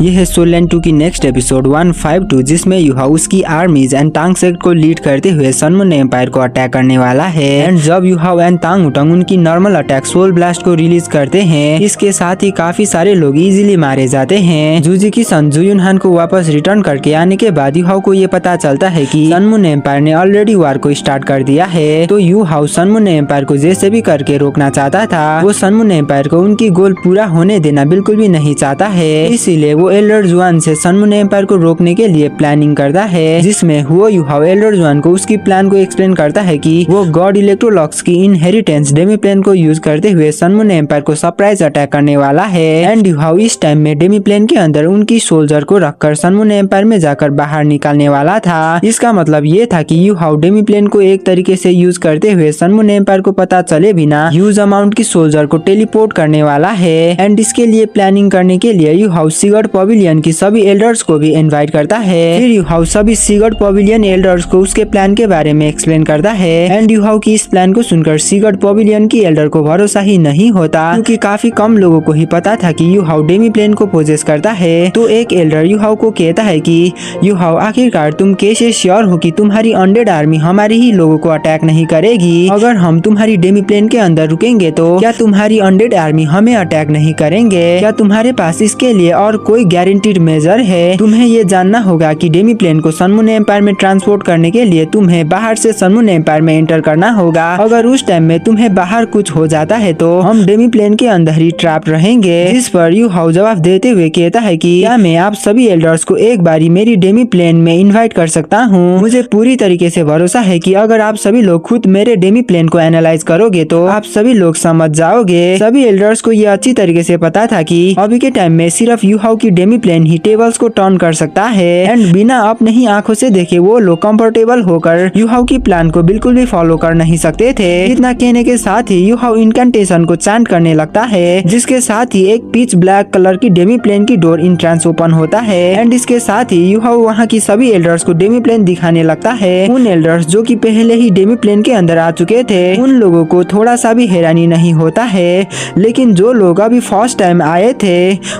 यह है soul land 2 की नेक्स्ट एपिसोड 152, जिसमें युहाओ उसकी आर्मीज एंड तांग सेक्ट को लीड करते हुए सन मून एम्पायर को अटैक करने वाला है। एंड जब युहाओ एंड तांग उटंग उनकी नॉर्मल अटैक सोल ब्लास्ट को रिलीज करते हैं, इसके साथ ही काफी सारे लोग इजीली मारे जाते हैं। जूजी की सन जुयुनहान को वापस रिटर्न करके आने के बाद युहाओ को ये पता चलता है कि सन मून एम्पायर ने ऑलरेडी वार को स्टार्ट कर दिया है। तो युहाओ सन मून एम्पायर को जैसे भी करके रोकना चाहता था। वो सन मून एम्पायर को उनकी गोल पूरा होने देना बिल्कुल भी नहीं चाहता है, इसीलिए वो एल्डर जुआन से सन मून एम्पायर को रोकने के लिए प्लानिंग करता है, जिसमें हुओ युहाओ एल्डर जुआन को उसकी प्लान को एक्सप्लेन करता है कि वो गॉड इलेक्ट्रोलॉक्स की इनहेरिटेंस डेमी प्लेन को यूज करते हुए सन मून एम्पायर को सरप्राइज अटैक करने वाला है। एंड युहाओ इस टाइम में डेमी प्लेन के अंदर उनकी सोल्जर को रखकर सन मून एम्पायर में जाकर बाहर निकालने वाला था। इसका मतलब ये था कि युहाओ डेमी प्लेन को एक तरीके से यूज करते हुए सन मून एम्पायर को पता चले बिना ह्यूज अमाउंट की सोल्जर को टेलीपोर्ट करने वाला है। एंड इसके लिए प्लानिंग करने के लिए युहाओ सीगर्ड पवेलियन की सभी एल्डर्स को भी इनवाइट करता है। फिर युहाओ सभी सीगर्ड पवेलियन एल्डर्स को उसके प्लान के बारे में एक्सप्लेन करता है। एंड युहाओ की इस प्लान को सुनकर सीगर्ड पवेलियन की एल्डर को भरोसा ही नहीं होता, क्योंकि काफी कम लोगों को ही पता था कि युहाओ डेमी प्लेन को पोजेस करता है। तो एक एल्डर युहाओ को कहता है कि युहाओ आखिरकार तुम कैसे श्योर हो कि तुम्हारी अनडेड आर्मी हमारे ही लोगों को अटैक नहीं करेगी? अगर हम तुम्हारी डेमी प्लेन के अंदर रुकेंगे तो क्या तुम्हारी अनडेड आर्मी हमें अटैक नहीं करेंगे? क्या तुम्हारे पास इसके लिए और कोई गारंटीड मेजर है? तुम्हें ये जानना होगा कि डेमी प्लेन को सन मून एम्पायर में ट्रांसपोर्ट करने के लिए तुम्हें बाहर से सन मून एम्पायर में एंटर करना होगा। अगर उस टाइम में तुम्हें बाहर कुछ हो जाता है तो हम डेमी प्लेन के अंदर ही ट्रैप रहेंगे। जिस पर युहाओ जवाब देते हुए कहता है कि क्या मैं आप सभी एल्डर्स को एक बारी मेरी डेमी प्लेन में इन्वाइट कर सकता हूँ? मुझे पूरी तरीके से भरोसा है कि अगर आप सभी लोग खुद मेरे डेमी प्लेन को एनालाइज करोगे तो आप सभी लोग समझ जाओगे। सभी एल्डर्स को ये अच्छी तरीके से पता था कि अभी के टाइम में सिर्फ युहाओ की डेमी प्लेन ही टेबल्स को टर्न कर सकता है। एंड बिना अपने ही आंखों से देखे वो लोग कंफर्टेबल होकर युहाओ की प्लान को बिल्कुल भी फॉलो कर नहीं सकते थे। इतना कहने के साथ ही युहाओ इनकैंटेशन को चैंट करने लगता है, जिसके साथ ही एक पिच ब्लैक कलर की डेमी प्लेन की डोर इंट्रेंस ओपन होता है। एंड इसके साथ ही युहाओ वहाँ की सभी एल्डर्स को डेमी प्लेन दिखाने लगता है। उन एल्डर्स जो कि पहले ही डेमी प्लेन के अंदर आ चुके थे, उन लोगों को थोड़ा सा भी हैरानी नहीं होता है, लेकिन जो लोग अभी फर्स्ट टाइम आए थे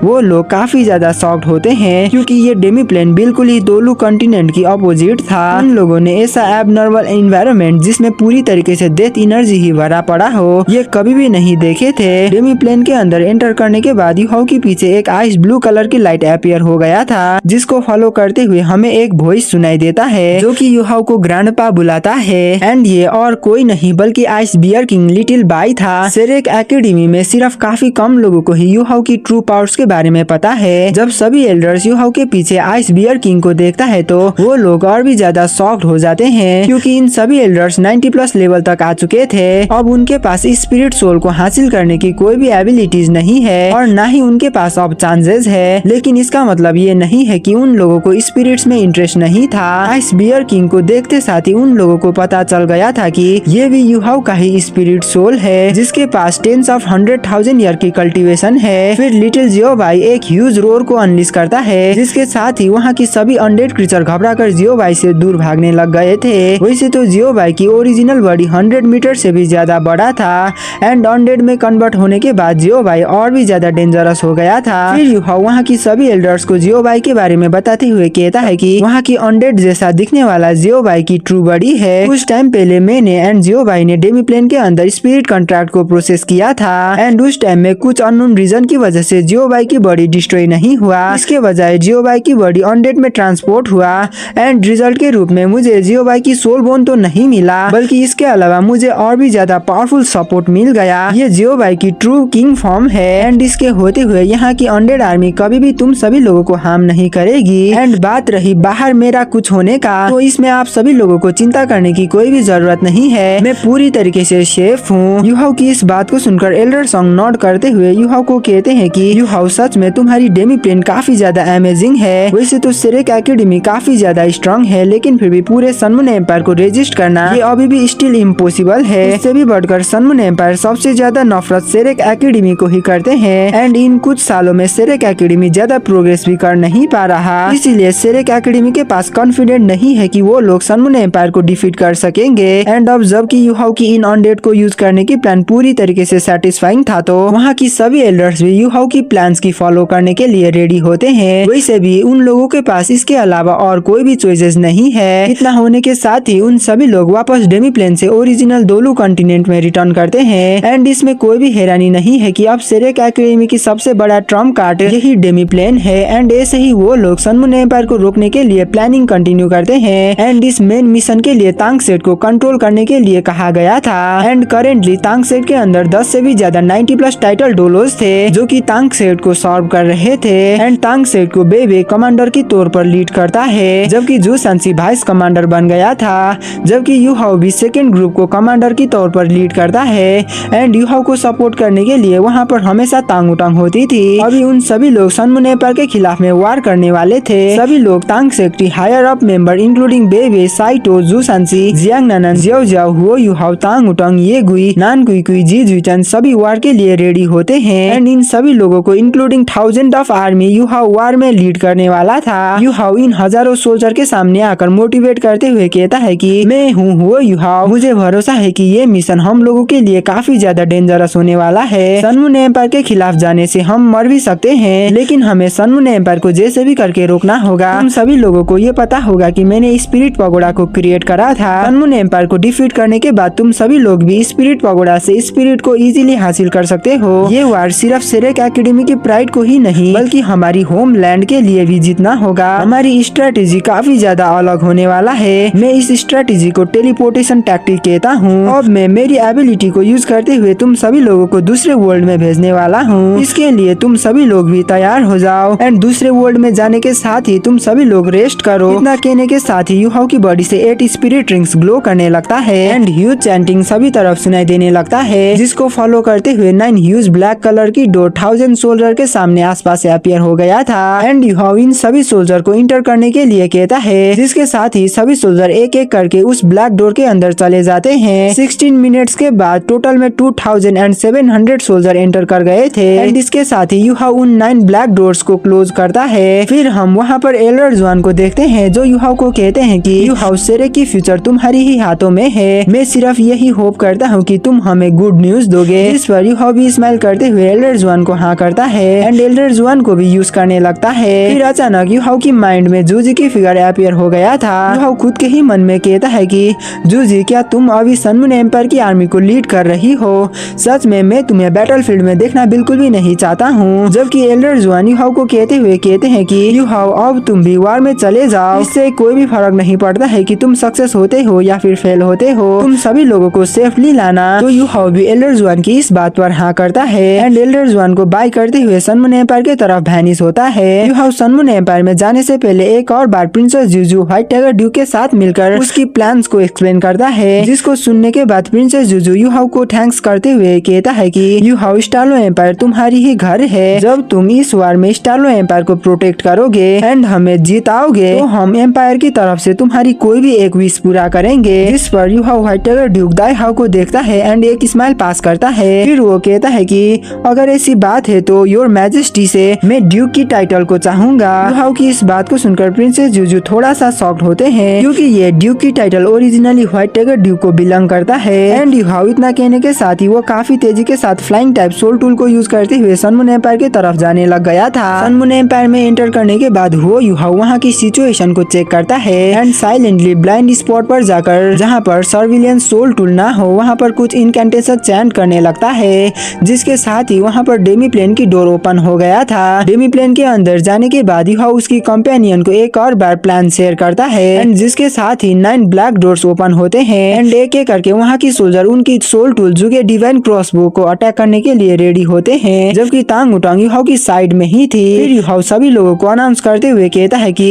वो लोग काफी ज्यादा शॉक्ड होते हैं, क्योंकि ये डेमी प्लेन बिल्कुल ही दोलू कॉन्टिनेंट की अपोजिट था। उन लोगों ने ऐसा एबनॉर्मल एनवायरनमेंट जिसमें पूरी तरीके से डेथ एनर्जी ही भरा पड़ा हो, ये कभी भी नहीं देखे थे। डेमी प्लेन के अंदर एंटर करने के बाद युहाओ के पीछे एक आइस ब्लू कलर की लाइट अपीयर हो गया था, जिसको फॉलो करते हुए हमें एक वॉइस सुनाई देता है जो कि युहाओ को ग्रैंडपा बुलाता है। एंड ये और कोई नहीं बल्कि Ice Bear King Little Bai था। सेरेक एकेडमी में सिर्फ काफी कम लोगों को ही युहाओ की ट्रू पावर्स के बारे में पता है। जब सभी एल्डर्स युहाओ के पीछे आइस बियर किंग को देखता है तो वो लोग और भी ज्यादा शॉक्ड हो जाते हैं, क्योंकि इन सभी एल्डर्स 90+ लेवल तक आ चुके थे। अब उनके पास स्पिरिट सोल को हासिल करने की कोई भी एबिलिटीज नहीं है और ना ही उनके पास अब चांसेस है। लेकिन इसका मतलब ये नहीं है कि उन लोगों को स्पिरिट्स में इंटरेस्ट नहीं था। आइस बियर किंग को देखते साथ ही उन लोगों को पता चल गया था कि ये भी युहाओ का ही स्पिरिट सोल है, जिसके पास 100,000 ईयर की कल्टीवेशन है। फिर लिटिल जियोबाई एक ह्यूज रोर को अनलिश करता है, जिसके साथ ही वहाँ की सभी अनडेड क्रीचर घबराकर जियोबाई से दूर भागने लग गए थे। वैसे तो जियोबाई की ओरिजिनल बॉडी 100 मीटर से भी ज्यादा बड़ा था। एंड अनडेड में कन्वर्ट होने के बाद जियोबाई और भी ज्यादा डेंजरस हो गया था। फिर युहाओ वहाँ की सभी एल्डर्स को जियोबाई के बारे में बताते हुए कहता है कि वहाँ की अनडेड जैसा दिखने वाला जियोबाई की ट्रू बॉडी है। कुछ टाइम पहले मैंने एंड जियोबाई ने डेमी प्लेन के अंदर स्पिरिट कॉन्ट्रैक्ट को प्रोसेस किया था। एंड उस टाइम में कुछ अननोन रीजन की वजह से जियोबाई की बॉडी डिस्ट्रॉय नहीं हुआ, इसके बजाय जियोबाई की बॉडी अनडेड में ट्रांसपोर्ट हुआ। एंड रिजल्ट के रूप में मुझे जियोबाई की सोल बोन तो नहीं मिला, बल्कि इसके अलावा मुझे और भी ज्यादा पावरफुल सपोर्ट मिल गया। ये जियोबाई की ट्रू किंग फॉर्म है। एंड इसके होते हुए यहाँ की अनडेड आर्मी कभी भी तुम सभी लोगों को हार्म नहीं करेगी। एंड बात रही बाहर मेरा कुछ होने का, तो इसमें आप सभी लोगों को चिंता करने की कोई भी जरूरत नहीं है, मैं पूरी तरीके से सेफ हूँ। युहाओ की इस बात को सुनकर एल्डर सॉन्ग नोट करते हुए युहाओ को कहते हैं कि युहाओ सच में तुम्हारी डेमी प्लेन काफी ज्यादा अमेजिंग है। वैसे तो सेरेक एकेडमी काफी ज्यादा स्ट्रॉन्ग है, लेकिन फिर भी पूरे सन मून एम्पायर को रेजिस्ट करना ये अभी भी स्टिल इम्पॉसिबल है। इससे भी बढ़कर सन मून एम्पायर सबसे ज्यादा नफरत सेरेक एकेडमी को ही करते हैं। एंड इन कुछ सालों में सेरेक एकेडमी ज्यादा प्रोग्रेस भी कर नहीं पा रहा, इसीलिए सेरेक एकेडमी के पास कॉन्फिडेंट नहीं है कि वो लोग सन मून एम्पायर को डिफीट कर सकेंगे। एंड अब जबकि युहाओ की इन अनडेड को यूज करने की प्लान पूरी तरीके से सेटिस्फाइंग था, तो वहाँ की सभी एल्डर्स भी युहाओ की प्लान्स की फॉलो करने के लिए लिए रेडी होते हैं। वैसे भी उन लोगों के पास इसके अलावा और कोई भी चॉइसेस नहीं है। इतना होने के साथ ही उन सभी लोग वापस डेमी प्लेन से ओरिजिनल दोलू कॉन्टिनेंट में रिटर्न करते हैं। एंड इसमें कोई भी हैरानी नहीं है कि अब सेरेक एकेडमी की सबसे बड़ा ट्रम्प कार्ड यही डेमी प्लेन है। एंड ऐसे ही वो लोग सन मून एम्पायर को रोकने के लिए प्लानिंग कंटिन्यू करते हैं। एंड इस मेन मिशन के लिए तांग सेट को कंट्रोल करने के लिए कहा गया था। एंड करेंटली तांग सेट के अंदर 10 से भी ज्यादा 90+ टाइटल डोलोस थे जो कि तांग सेट को सॉल्व कर रहे थे। एंड तांग सेट को बेबे कमांडर के तौर पर लीड करता है, जबकि जू सांसी वाइस कमांडर बन गया था, जबकि यूहाओ भी सेकेंड ग्रुप को कमांडर के तौर पर लीड करता है। एंड यूहाओ को सपोर्ट करने के लिए वहाँ पर हमेशा तांग उटांग होती थी। अभी उन सभी लोग सन मून एम्पायर के खिलाफ में वार करने वाले थे। सभी लोग तांग सेट की हायर अप मेंबर इंक्लूडिंग बेबे, साइटो, जू सांसी, जियांग नानन, जियाओ जियाओ, हुओ यूहाओ, तांग उटांग, ये गुई, नान कुई कुई, जी जुइचन सभी वार के लिए रेडी होते हैं। एंड इन सभी लोगों को इंक्लूडिंग 1000 ऑफ आर्मी यूहाओ वार में लीड करने वाला था। यूहाओ इन हजारों सोल्जर के सामने आकर मोटिवेट करते हुए कहता है कि मैं हूँ हुओ यूहाओ, मुझे भरोसा है कि ये मिशन हम लोगों के लिए काफी ज्यादा डेंजरस होने वाला है। सन मून एम्पायर के खिलाफ जाने से हम मर भी सकते हैं, लेकिन हमें सन मून एम्पायर को जैसे भी करके रोकना होगा। तुम सभी लोगों को ये पता होगा कि मैंने स्पिरिट पगोड़ा को क्रिएट करा था। सन मून एम्पायर को डिफीट करने के बाद तुम सभी लोग भी स्पिरिट पगोड़ा से स्पिरिट को इजीली हासिल कर सकते हो। ये वार सिर्फ सेरेक एकेडमी की प्राइड को ही नहीं बल्कि हमारी होम लैंड के लिए भी जीतना होगा। हमारी स्ट्रेटेजी काफी ज्यादा अलग होने वाला है। मैं इस स्ट्रेटेजी को टेलीपोर्टेशन टैक्टिक कहता हूँ। अब मैं मेरी एबिलिटी को यूज करते हुए तुम सभी लोगों को दूसरे वर्ल्ड में भेजने वाला हूँ। इसके लिए तुम सभी लोग भी तैयार हो जाओ। एंड दूसरे वर्ल्ड में जाने के साथ ही तुम सभी लोग रेस्ट करो। इतना कहने के साथ ही यूहाओ की बॉडी से 8 स्पिरिट रिंग्स ग्लो करने लगता है। एंड ह्यूज चैंटिंग सभी तरफ सुनाई देने लगता है, जिसको फॉलो करते हुए 9 ह्यूज ब्लैक कलर की डोर 1000 सोल्जर के सामने आसपास से अपीयर हो गया था। एंड यूहाओ इन सभी सोल्जर को इंटर करने के लिए कहता है, जिसके साथ ही सभी सोल्जर एक एक करके उस ब्लैक डोर के अंदर चले जाते हैं। 16 मिनट्स के बाद टोटल में 2700 सोल्जर एंटर कर गए थे। एंड इसके साथ ही यूहाओ उन 9 ब्लैक डोर्स को क्लोज करता है। फिर हम वहाँ पर एल्डर जुआन को देखते हैं, जो यूहाओ को कहते हैं कि यूहाओ सेरेक की फ्यूचर तुम्हारी ही हाथों में है। मैं सिर्फ यही होप करता हूँ कि तुम हमें गुड न्यूज दोगे। इस पर यूहाओ भी स्माइल करते हुए एल्डर जुआन को हाँ करता है। एंड एल्डर जुआन को भी यूज करने लगता है। फिर अचानक यूहाओ की माइंड में जूजी की फिगर अपीयर हो गया था। यूहाओ खुद के ही मन में कहता है कि जूजी, क्या तुम अभी सन मून एम्पायर की आर्मी को लीड कर रही हो? सच में मैं तुम्हें बैटलफील्ड में देखना बिल्कुल भी नहीं चाहता हूँ। जबकि एल्डर जुआन यूहाओ को कहते हुए कहते हैं कि यूहाओ अब तुम भी वार में चले जाओ। इससे कोई भी फर्क नहीं पड़ता है कि तुम सक्सेस होते हो या फिर फेल होते हो, तुम सभी लोगों को सेफली लाना। तो यूहाओ भी एल्डर जुआन की इस बात पर हाँ करता है। एंड एल्डर जुआन को बाय करते हुए सन मून एम्पायर की तरफ वैनिश होता है। यूहाओ सन मून एम्पायर में जाने से पहले एक और बार प्रिंसेस जुजू व्हाइट टाइगर ड्यूक के साथ मिलकर उसकी प्लान्स को एक्सप्लेन करता है, जिसको सुनने के बाद प्रिंसेस जुजू यूहाओ को थैंक्स करते हुए कहता है कि यूहाओ, स्टार्लो एम्पायर तुम्हारी ही घर है। जब तुम इस वार में स्टार्लो एम्पायर को प्रोटेक्ट करोगे एंड हमें जीताओगे तो हम एम्पायर की तरफ से तुम्हारी कोई भी एक विश पूरा करेंगे। जिस पर यूहाओ व्हाइट टाइगर ड्यूक दाईहाओ को देखता है एंड एक स्माइल पास करता है। फिर वो कहता है कि अगर ऐसी बात है तो योर मैजेस्टी से मैं ड्यूक की टाइटल को चाहूंगा। यूहाओ की इस बात को सुनकर प्रिंसेस जुजू थोड़ा सा शॉक्ड होते हैं, क्योंकि ये ड्यूक की title originally white tiger Duke को बिलोंग करता है। एंड यूहाओ इतना कहने के साथ ही वो काफी तेजी के साथ फ्लाइंग टाइप सोल टूल को यूज करते हुए सन मून एम्पायर की तरफ जाने लग गया था। सन मून एम्पायर में एंटर करने के बाद वो यूहाओ वहाँ की सिचुएशन को चेक करता है एंड साइलेंटली ब्लाइंड स्पॉट पर जाकर, जहाँ पर सर्विलियंस सोल टूल ना हो, वहाँ पर कुछ इनकेंटेशन चैंट करने लगता है, जिसके साथ ही वहाँ पर डेमी प्लेन की डोर ओपन हो गया था। डेमी प्लेन के अंदर जाने के बाद यूहाओ उसकी कंपेनियन को एक और बार प्लान शेयर करता है एंड जिसके साथ ही 9 ब्लैक डोर्स ओपन होते हैं एंड एक एक करके वहाँ की सोल्जर उनकी सोल टूल जुगे डिवाइन क्रॉसबो को अटैक करने के लिए रेडी होते हैं, जबकि तांग उटांग यूहाओ की साइड में ही थी। फिर यूहाओ सभी लोगों को अनाउंस करते हुए कहता है कि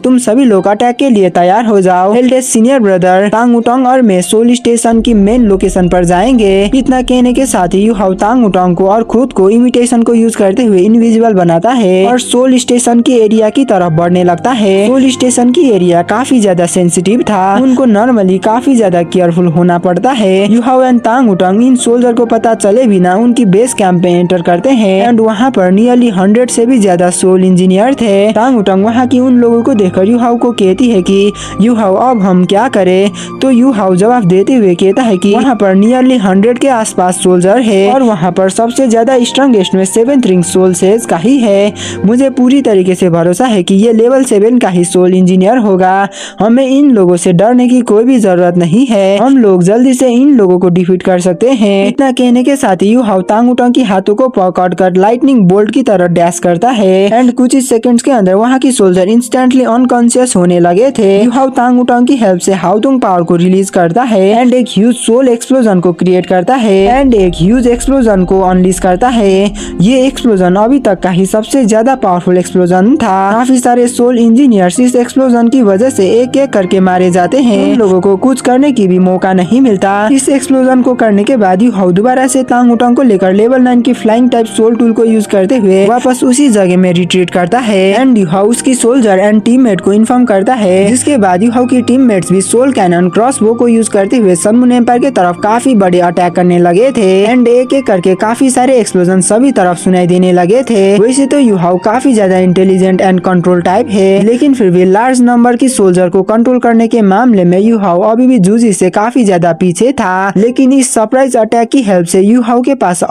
तुम सभी लोग अटैक के लिए तैयार हो जाओ। एल्डेस्ट सीनियर ब्रदर तांग उटांग और मैं सोल स्टेशन की मेन लोकेशन पर जाएंगे। इतना कहने के साथ ही यूहाओ तांग उटांग को और खुद को इमिटेशन को यूज करते हुए इनविजिबल बनाता है और सोल स्टेशन की एरिया की तरफ बढ़ने लगता है। सोल स्टेशन की एरिया काफी ज्यादा सेंसिटिव था, उनको नॉर्मली काफी ज्यादा केयरफुल होना पड़ता है। Yuhao and Thang उटांग in soldier को पता चले बिना उनकी बेस कैंप में एंटर करते हैं एंड वहाँ पर नियरली 100 से भी ज्यादा सोल इंजीनियर थे। तांग उटांग वहाँ की उन लोगों को देखकर यूहाओ को कहती है कि यूहाओ अब हम क्या करें? तो यूहाओ जवाब देते हुए कहता है कि वहाँ पर नियरली 100 के आसपास सोल्जर है और वहाँ पर सबसे ज्यादा स्ट्रॉन्गेस्ट में 7th रिंग सोल सेज का ही है। मुझे पूरी तरीके से भरोसा है कि ये लेवल 7 का ही सोल इंजीनियर होगा। हमें इन लोगों से डरने की कोई भी जरूरत नहीं है, हम लोग जल्दी से इन लोगों को डिफीट कर सकते हैं। इतना कहने के साथ ही यू हाउ तांग उटंग की हाथों को पकड़ कर लाइटनिंग बोल्ट की तरह डैश करता है एंड कुछ ही सेकंड्स के अंदर वहाँ की सोल्जर इंस्टेंटली अनकॉन्शियस होने लगे थे। यू हाउ तांग उटंग की हेल्प से हाउतुंग पावर को रिलीज करता है एंड एक ह्यूज सोल एक्सप्लोजन को क्रिएट करता है एंड एक ह्यूज एक्सप्लोजन को अनलीज करता है। ये एक्सप्लोजन अभी तक का ही सबसे ज्यादा पावरफुल एक्सप्लोजन था। काफी सारे सोल इंजीनियर्स इस एक्सप्लोजन की वजह से एक एक करके मारे जाते हैं, उन लोगों को कुछ करने की भी मौका नहीं मिलता। इस एक्सप्लोजन को करने के बाद यू हाउ दोबारा से तांग उटंग को लेकर लेवल 9 की फ्लाइंग टाइप सोल टूल को यूज करते हुए वापस उसी जगह में रिट्रीट करता है एंड यू हाउ उसकी सोल्जर एंड टीममेट को इन्फॉर्म करता है, जिसके बाद यू हाउ की टीममेट्स भी सोल कैनन क्रॉसबो को यूज करते हुए सन मून एम्पायर की तरफ काफी बड़े अटैक करने लगे थे एंड एक एक करके काफी सारे एक्सप्लोजन सभी तरफ सुनाई देने लगे थे। वैसे तो यू हाउ काफी ज्यादा इंटेलिजेंट एंड कंट्रोल टाइप है, लेकिन फिर भी लार्ज नंबर की सोल्जर को कंट्रोल करने के मामले में यू हाउ अभी भी जूजी से काफी ज्यादा पीछे था। लेकिन इस सरप्राइज अटैक की हेल्प से यू हाउ के पास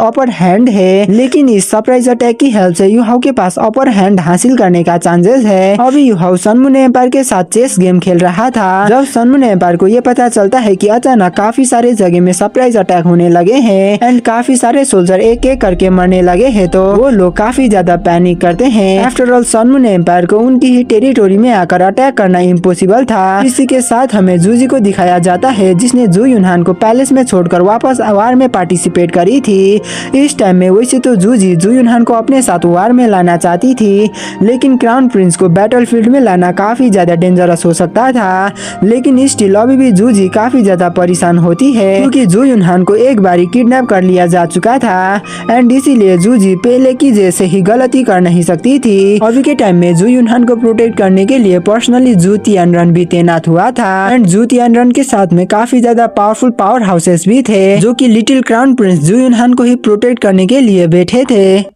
अपर हैंड हासिल करने का चांसेस है। अभी Yu Hao Sun Moon Empire के साथ चेस गेम खेल रहा था जब सन मून एम्पायर को ये पता चलता है कि अचानक काफी सारे जगह में सरप्राइज अटैक होने लगे हैं एंड काफी सारे सोल्जर एक एक करके मरने लगे हैं, तो वो लोग काफी ज्यादा पैनिक करते हैं। After all Sun Moon Empire को उनकी ही टेरिटोरी में आकर अटैक करना इम्पॉसिबल था। इसी के साथ हमें जूजी को दिखाया जाता है जिसने जू यूनहान को पैलेस में छोड़कर वापस वार में पार्टिसिपेट करी थी। इस टाइम में वैसे तो जूजी जू यूनहान को अपने साथ वार में लाना चाहती थी, लेकिन क्राउन प्रिंस को बैटलफील्ड में लाना काफी ज्यादा डेंजरस हो सकता था। लेकिन स्टिल अभी भी जूजी काफी ज्यादा परेशान होती है क्योंकि जू यूनहान को एक बारी किडनैप कर लिया जा चुका था एंड इसीलिए जूजी पहले की जैसे ही गलती कर नहीं सकती थी। अभी के टाइम में जू यूनहान को प्रोटेक्ट करने के लिए पर्सनली जू तियानरन भी तैनात हुआ था एंड जू तियानरन के साथ में काफी ज्यादा पावरफुल पावर हाउसेस भी थे जो कि लिटिल क्राउन प्रिंस जू यूनहान को ही प्रोटेक्ट करने के लिए बैठे थे।